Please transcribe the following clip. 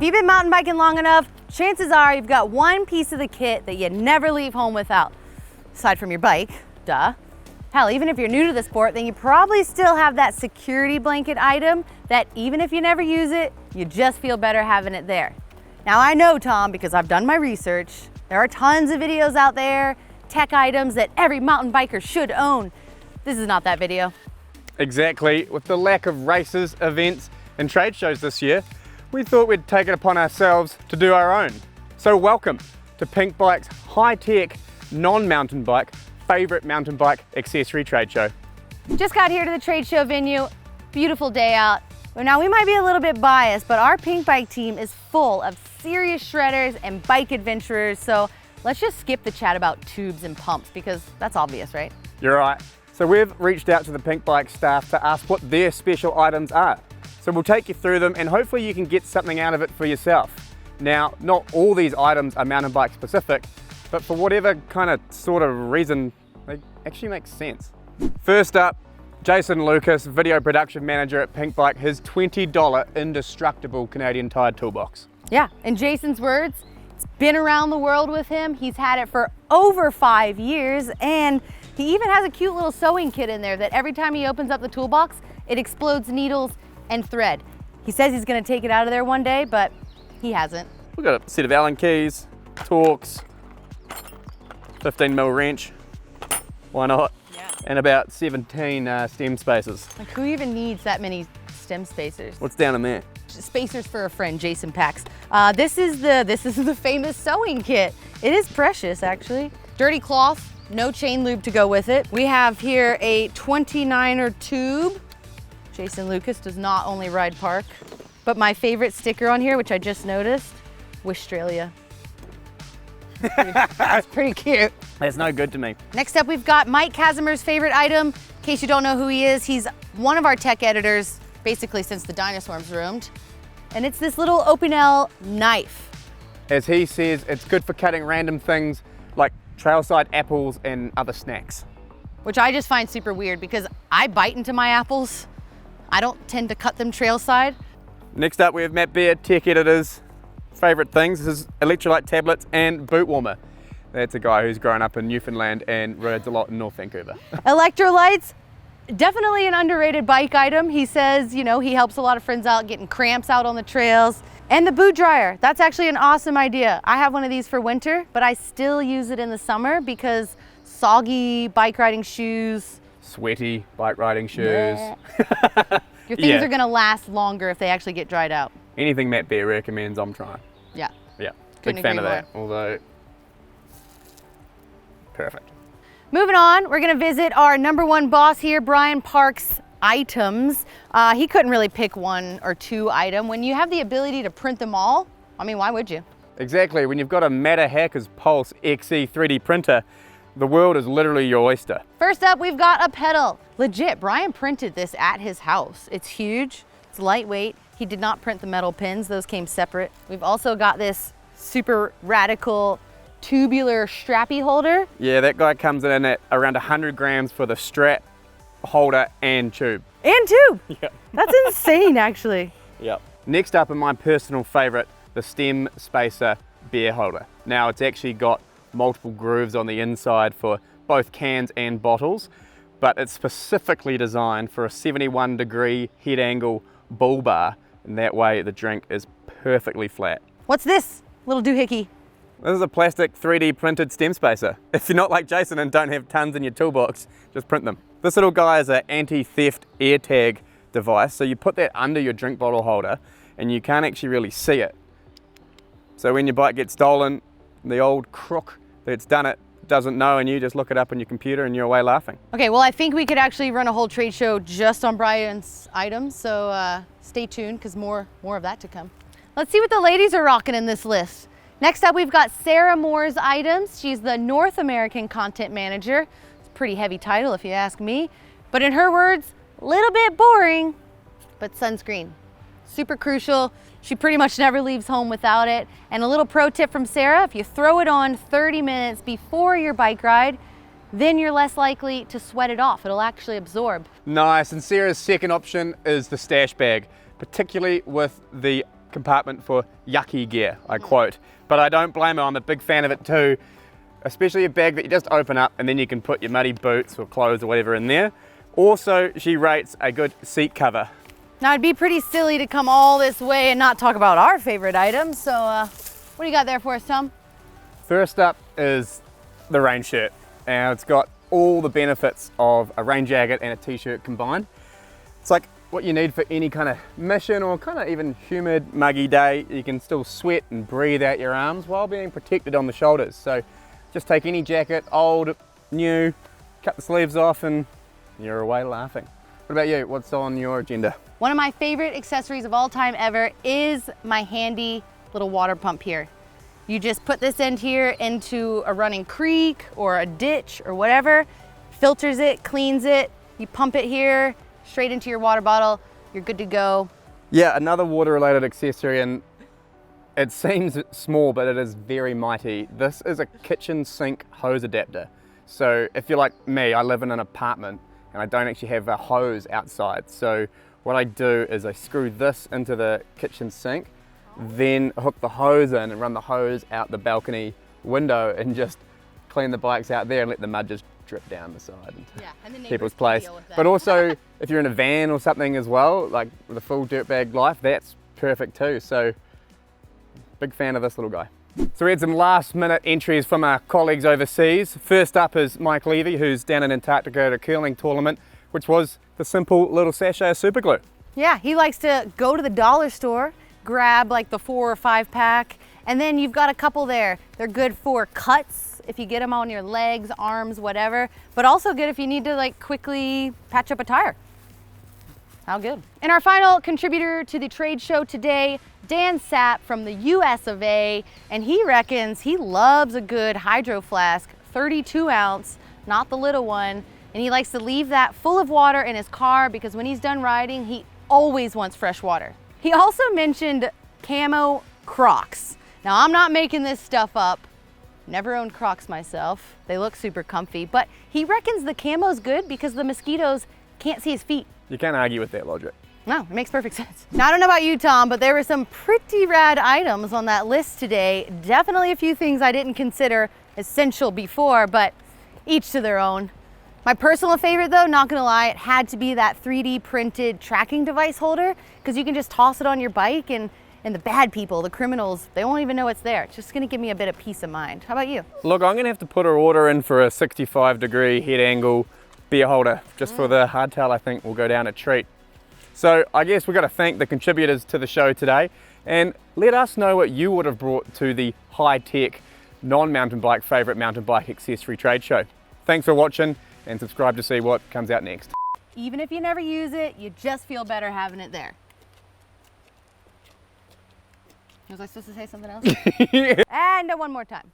you've been mountain biking long enough, chances are you've got one piece of the kit that you never leave home without. Aside from your bike, duh. Hell, even if you're new to the sport, then you probably still have that security blanket item that even if you never use it, you just feel better having it there. Now I know, Tom, because I've done my research, there are tons of videos out there, tech items that every mountain biker should own. This is not that video. Exactly. With the lack of races, events, and trade shows this year, we thought we'd take it upon ourselves to do our own. So welcome to Pinkbike's high-tech, non-mountain bike, favorite mountain bike accessory trade show. Just got here to the trade show venue. Beautiful day out. Now we might be a little bit biased, but our Pinkbike team is full of serious shredders and bike adventurers. So let's just skip the chat about tubes and pumps because that's obvious, right? You're right. So we've reached out to the Pinkbike staff to ask what their special items are. So we'll take you through them and hopefully you can get something out of it for yourself. Now, not all these items are mountain bike specific, but for whatever kind of sort of reason, they actually make sense. First up, Jason Lucas, video production manager at Pinkbike, his $20 indestructible Canadian Tire toolbox. Yeah, in Jason's words, it's been around the world with him. He's had it for over 5 years, and he even has a cute little sewing kit in there that every time he opens up the toolbox, it explodes needles and thread. He says he's gonna take it out of there one day, but he hasn't. We've got a set of Allen keys, Torx, 15mm wrench, why not? Yeah. And about 17 stem spacers. Like, who even needs that many stem spacers? What's down in there? Spacers for a friend, Jason packs. This is the famous sewing kit. It is precious, actually. Dirty cloth, no chain lube to go with it. We have here a 29er tube. Jason Lucas does not only ride park, but my favorite sticker on here, which I just noticed, Wishstralia. That's pretty cute. That's no good to me. Next up, we've got Mike Casimir's favorite item. In case you don't know who he is, he's one of our tech editors, basically since the dinosaurs roamed. And it's this little Opinel knife. As he says, it's good for cutting random things like trailside apples and other snacks. Which I just find super weird because I bite into my apples. I don't tend to cut them trailside. Next up, we have Matt Beard, tech editor's favorite things. This is Electrolyte tablets and boot warmer. That's a guy who's grown up in Newfoundland and rides a lot in North Vancouver. Electrolytes, definitely an underrated bike item. He says, you know, he helps a lot of friends out getting cramps out on the trails. And the boot dryer, that's actually an awesome idea. I have one of these for winter, but I still use it in the summer because soggy bike riding shoes. Sweaty bike riding shoes. Your things are gonna last longer if they actually get dried out. Anything Matt Bear recommends, I'm trying. Yeah. Yeah, Couldn't big fan of agree that, although, perfect. Moving on, we're gonna visit our #1 boss here, Brian Park's items. He couldn't really pick one or two item. When you have the ability to print them all, I mean, why would you? Exactly, when you've got a Matter Hackers Pulse XE 3D printer, the world is literally your oyster. First up, we've got a pedal. Legit, Brian printed this at his house. It's huge, it's lightweight. He did not print the metal pins, those came separate. We've also got this super radical tubular strappy holder. Yeah, that guy comes in at around 100 grams for the strap, holder, and tube. And tube. Yep. That's insane, actually. Yep. Next up, in my personal favorite, the stem spacer beer holder. Now, it's actually got multiple grooves on the inside for both cans and bottles, but it's specifically designed for a 71-degree head angle bull bar, and that way the drink is perfectly flat. What's this little doohickey? This is a plastic 3D printed stem spacer. If you're not like Jason and don't have tons in your toolbox, just print them. This little guy is an anti-theft AirTag device, so you put that under your drink bottle holder and you can't actually really see it. So when your bike gets stolen, the old crook that's done it doesn't know, and you just look it up on your computer and you're away laughing. Okay, well, I think we could actually run a whole trade show just on Brian's items, so stay tuned because more of that to come. Let's see what the ladies are rocking in this list. Next up, we've got Sarah Moore's items. She's the North American content manager. It's a pretty heavy title if you ask me, but in her words, a little bit boring, but sunscreen. Super crucial. She pretty much never leaves home without it. And a little pro tip from Sarah, if you throw it on 30 minutes before your bike ride, then you're less likely to sweat it off. It'll actually absorb. Nice, and Sarah's second option is the stash bag, particularly with the compartment for yucky gear, I quote. But I don't blame her, I'm a big fan of it too. Especially a bag that you just open up and then you can put your muddy boots or clothes or whatever in there. Also, she rates a good seat cover. Now it'd be pretty silly to come all this way and not talk about our favorite items. So what do you got there for us, Tom? First up is the rain shirt. And it's got all the benefits of a rain jacket and a t-shirt combined. It's like what you need for any kind of mission or kind of even humid, muggy day. You can still sweat and breathe out your arms while being protected on the shoulders. So just take any jacket, old, new, cut the sleeves off and you're away laughing. What about you? What's on your agenda? One of my favorite accessories of all time ever is my handy little water pump here. You just put this end here into a running creek or a ditch or whatever, filters it, cleans it, you pump it here, straight into your water bottle, you're good to go. Yeah, another water related accessory, and it seems small, but it is very mighty. This is a kitchen sink hose adapter. So if you're like me, I live in an apartment and I don't actually have a hose outside. So what I do is I screw this into the kitchen sink, then hook the hose in and run the hose out the balcony window and just clean the bikes out there and let the mud just drip down the side into people's place. But also if you're in a van or something as well, like with a full dirtbag life, that's perfect too. So big fan of this little guy. So we had some last minute entries from our colleagues overseas. First up is Mike Levy, who's down in Antarctica at a curling tournament, which was the simple little sachet of super glue. Yeah, he likes to go to the dollar store, grab like the 4 or 5 pack, and then you've got a couple there. They're good for cuts if you get them on your legs, arms, whatever, but also good if you need to like quickly patch up a tire. How good. And our final contributor to the trade show today, Dan Sapp from the US of A, and he reckons he loves a good hydro flask, 32 ounce, not the little one, and he likes to leave that full of water in his car because when he's done riding, he always wants fresh water. He also mentioned camo Crocs. Now I'm not making this stuff up. Never owned Crocs myself. They look super comfy, but he reckons the camo's good because the mosquitoes can't see his feet. You can't argue with that logic. No, it makes perfect sense. Now, I don't know about you, Tom, but there were some pretty rad items on that list today. Definitely a few things I didn't consider essential before, but each to their own. My personal favorite though, not gonna lie, it had to be that 3D printed tracking device holder because you can just toss it on your bike and the bad people, the criminals, they won't even know it's there. It's just gonna give me a bit of peace of mind. How about you? Look, I'm gonna have to put an order in for a 65-degree head angle beer holder just for the hardtail. I think will go down a treat. So I guess we've got to thank the contributors to the show today and let us know what you would have brought to the high-tech, non-mountain bike favourite mountain bike accessory trade show. Thanks for watching and subscribe to see what comes out next. Even if you never use it, you just feel better having it there. Was I supposed to say something else? And one more time.